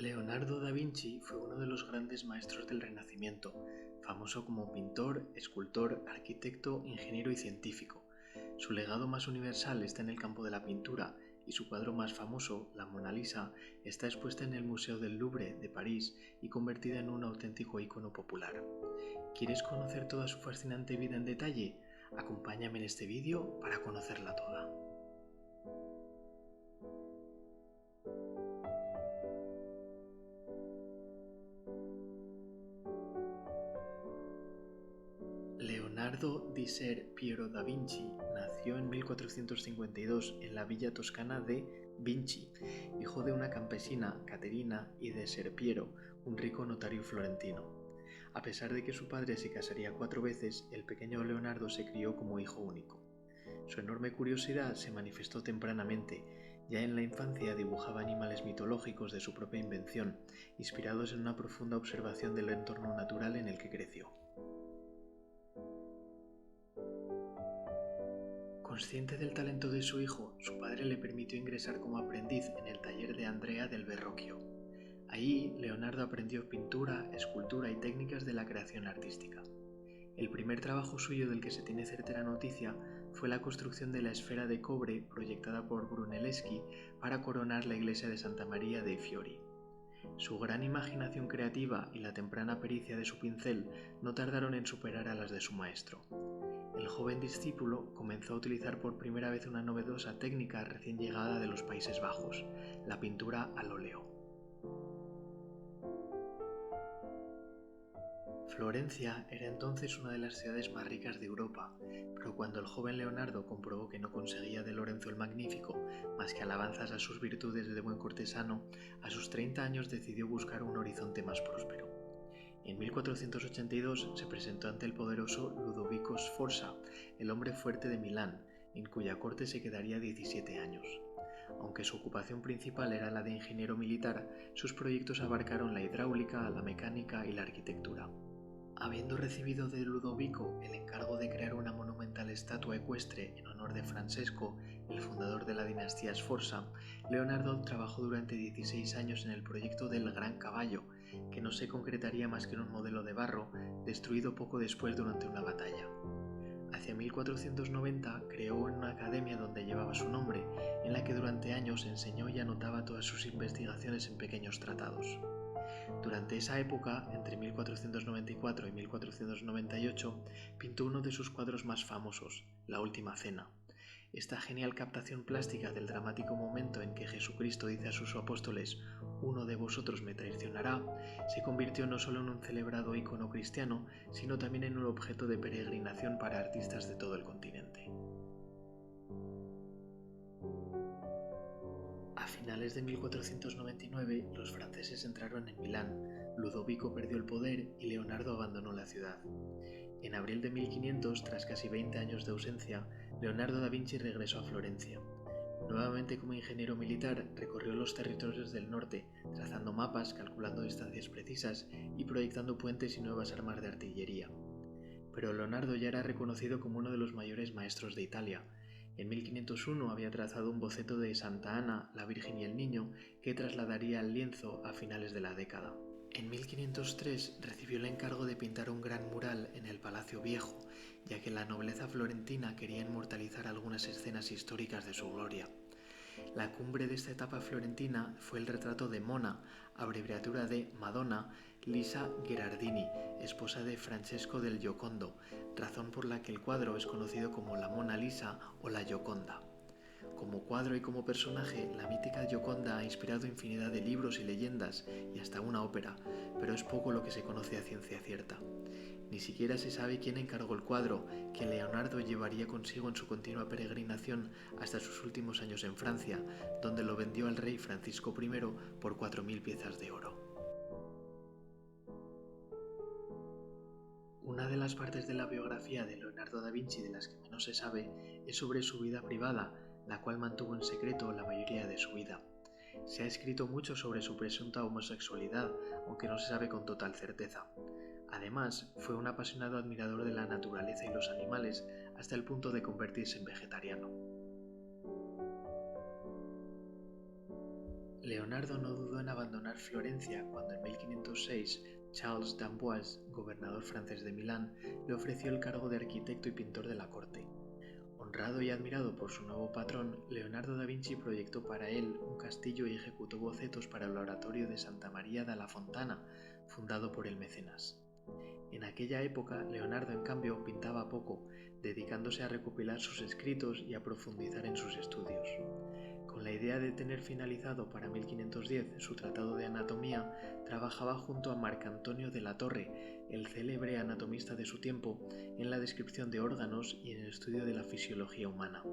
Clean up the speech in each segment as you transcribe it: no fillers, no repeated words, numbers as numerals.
Leonardo da Vinci fue uno de los grandes maestros del Renacimiento, famoso como pintor, escultor, arquitecto, ingeniero y científico. Su legado más universal está en el campo de la pintura y su cuadro más famoso, la Mona Lisa, está expuesta en el Museo del Louvre de París y convertida en un auténtico ícono popular. ¿Quieres conocer toda su fascinante vida en detalle? Acompáñame en este vídeo para conocerla toda. Leonardo di Ser Piero da Vinci nació en 1452 en la villa toscana de Vinci, hijo de una campesina, Caterina, y de Ser Piero, un rico notario florentino. A pesar de que su padre se casaría 4 veces, el pequeño Leonardo se crió como hijo único. Su enorme curiosidad se manifestó tempranamente. Ya en la infancia dibujaba animales mitológicos de su propia invención, inspirados en una profunda observación del entorno natural en el que creció. Consciente del talento de su hijo, su padre le permitió ingresar como aprendiz en el taller de Andrea del Verrocchio. Allí, Leonardo aprendió pintura, escultura y técnicas de la creación artística. El primer trabajo suyo del que se tiene certera noticia fue la construcción de la esfera de cobre proyectada por Brunelleschi para coronar la iglesia de Santa María dei Fiori. Su gran imaginación creativa y la temprana pericia de su pincel no tardaron en superar a las de su maestro. El joven discípulo comenzó a utilizar por primera vez una novedosa técnica recién llegada de los Países Bajos, la pintura al óleo. Florencia era entonces una de las ciudades más ricas de Europa, pero cuando el joven Leonardo comprobó que no conseguía de Lorenzo el Magnífico más que alabanzas a sus virtudes de buen cortesano, a sus 30 años decidió buscar un horizonte más próspero. En 1482 se presentó ante el poderoso Ludovico Sforza, el hombre fuerte de Milán, en cuya corte se quedaría 17 años. Aunque su ocupación principal era la de ingeniero militar, sus proyectos abarcaron la hidráulica, la mecánica y la arquitectura. Habiendo recibido de Ludovico el encargo de crear una monumental estatua ecuestre en honor de Francesco, el fundador de la dinastía Sforza, Leonardo trabajó durante 16 años en el proyecto del Gran Caballo, que no se concretaría más que en un modelo de barro, destruido poco después durante una batalla. Hacia 1490 creó una academia donde llevaba su nombre, en la que durante años enseñó y anotaba todas sus investigaciones en pequeños tratados. Durante esa época, entre 1494 y 1498, pintó uno de sus cuadros más famosos, La Última Cena. Esta genial captación plástica del dramático momento en que Jesucristo dice a sus apóstoles «Uno de vosotros me traicionará», se convirtió no solo en un celebrado ícono cristiano, sino también en un objeto de peregrinación para artistas de todo el continente. A finales de 1499, los franceses entraron en Milán, Ludovico perdió el poder y Leonardo abandonó la ciudad. En abril de 1500, tras casi 20 años de ausencia, Leonardo da Vinci regresó a Florencia. Nuevamente como ingeniero militar, recorrió los territorios del norte, trazando mapas, calculando distancias precisas y proyectando puentes y nuevas armas de artillería. Pero Leonardo ya era reconocido como uno de los mayores maestros de Italia. En 1501 había trazado un boceto de Santa Ana, la Virgen y el Niño, que trasladaría al lienzo a finales de la década. En 1503 recibió el encargo de pintar un gran mural en el Palacio Viejo, ya que la nobleza florentina quería inmortalizar algunas escenas históricas de su gloria. La cumbre de esta etapa florentina fue el retrato de Mona, abreviatura de Madonna, Lisa Gherardini, esposa de Francesco del Giocondo, razón por la que el cuadro es conocido como la Mona Lisa o la Gioconda. Como cuadro y como personaje, la mítica Gioconda ha inspirado infinidad de libros y leyendas y hasta una ópera, pero es poco lo que se conoce a ciencia cierta. Ni siquiera se sabe quién encargó el cuadro, que Leonardo llevaría consigo en su continua peregrinación hasta sus últimos años en Francia, donde lo vendió al rey Francisco I por 4.000 piezas de oro. Una de las partes de la biografía de Leonardo da Vinci de las que menos se sabe es sobre su vida privada, la cual mantuvo en secreto la mayoría de su vida. Se ha escrito mucho sobre su presunta homosexualidad, aunque no se sabe con total certeza. Además, fue un apasionado admirador de la naturaleza y los animales hasta el punto de convertirse en vegetariano. Leonardo no dudó en abandonar Florencia cuando en 1506 Charles d'Amboise, gobernador francés de Milán, le ofreció el cargo de arquitecto y pintor de la corte. Honrado y admirado por su nuevo patrón, Leonardo da Vinci proyectó para él un castillo y ejecutó bocetos para el oratorio de Santa María da la Fontana, fundado por el mecenas. En aquella época, Leonardo, en cambio, pintaba poco, dedicándose a recopilar sus escritos y a profundizar en sus estudios. Con la idea de tener finalizado para 1510 su tratado de anatomía, trabajaba junto a Marcantonio de la Torre, el célebre anatomista de su tiempo, en la descripción de órganos y en el estudio de la fisiología humana.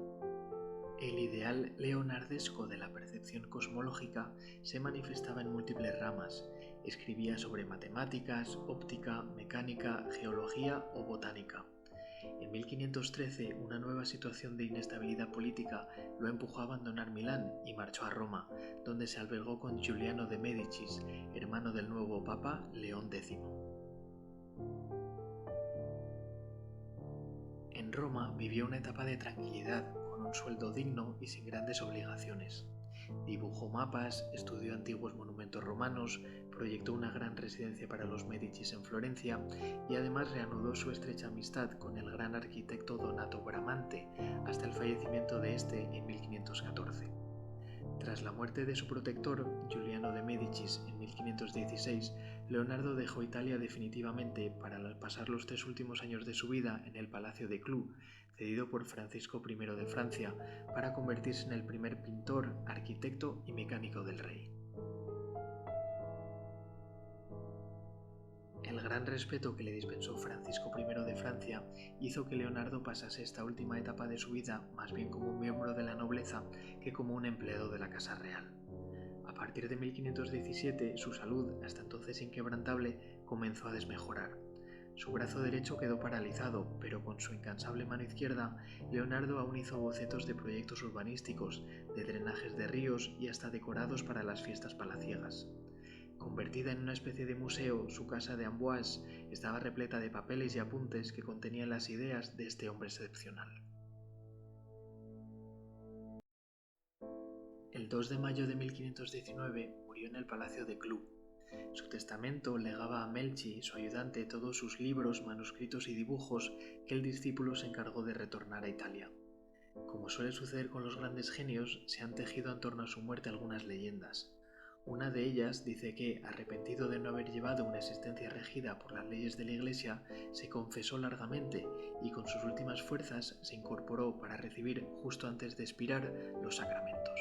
El ideal leonardesco de la percepción cosmológica se manifestaba en múltiples ramas. Escribía sobre matemáticas, óptica, mecánica, geología o botánica. En 1513, una nueva situación de inestabilidad política lo empujó a abandonar Milán y marchó a Roma, donde se albergó con Giuliano de Médicis, hermano del nuevo papa León X. En Roma vivió una etapa de tranquilidad, con un sueldo digno y sin grandes obligaciones. Dibujó mapas, estudió antiguos monumentos romanos, proyectó una gran residencia para los Médicis en Florencia y además reanudó su estrecha amistad con el gran arquitecto Donato Bramante hasta el fallecimiento de este en 1514. Tras la muerte de su protector, Giuliano de Médicis, en 1516, Leonardo dejó Italia definitivamente para pasar los 3 últimos años de su vida en el Palacio de Clou, cedido por Francisco I de Francia, para convertirse en el primer pintor, arquitecto y mecánico del rey. El gran respeto que le dispensó Francisco I de Francia hizo que Leonardo pasase esta última etapa de su vida más bien como un miembro de la nobleza que como un empleado de la Casa Real. A partir de 1517, su salud, hasta entonces inquebrantable, comenzó a desmejorar. Su brazo derecho quedó paralizado, pero con su incansable mano izquierda, Leonardo aún hizo bocetos de proyectos urbanísticos, de drenajes de ríos y hasta decorados para las fiestas palaciegas. Convertida en una especie de museo, su casa de Amboise estaba repleta de papeles y apuntes que contenían las ideas de este hombre excepcional. El 2 de mayo de 1519 murió en el Palacio de Clou. Su testamento legaba a Melchi, su ayudante, todos sus libros, manuscritos y dibujos que el discípulo se encargó de retornar a Italia. Como suele suceder con los grandes genios, se han tejido en torno a su muerte algunas leyendas. Una de ellas dice que, arrepentido de no haber llevado una existencia regida por las leyes de la Iglesia, se confesó largamente y con sus últimas fuerzas se incorporó para recibir, justo antes de expirar, los sacramentos.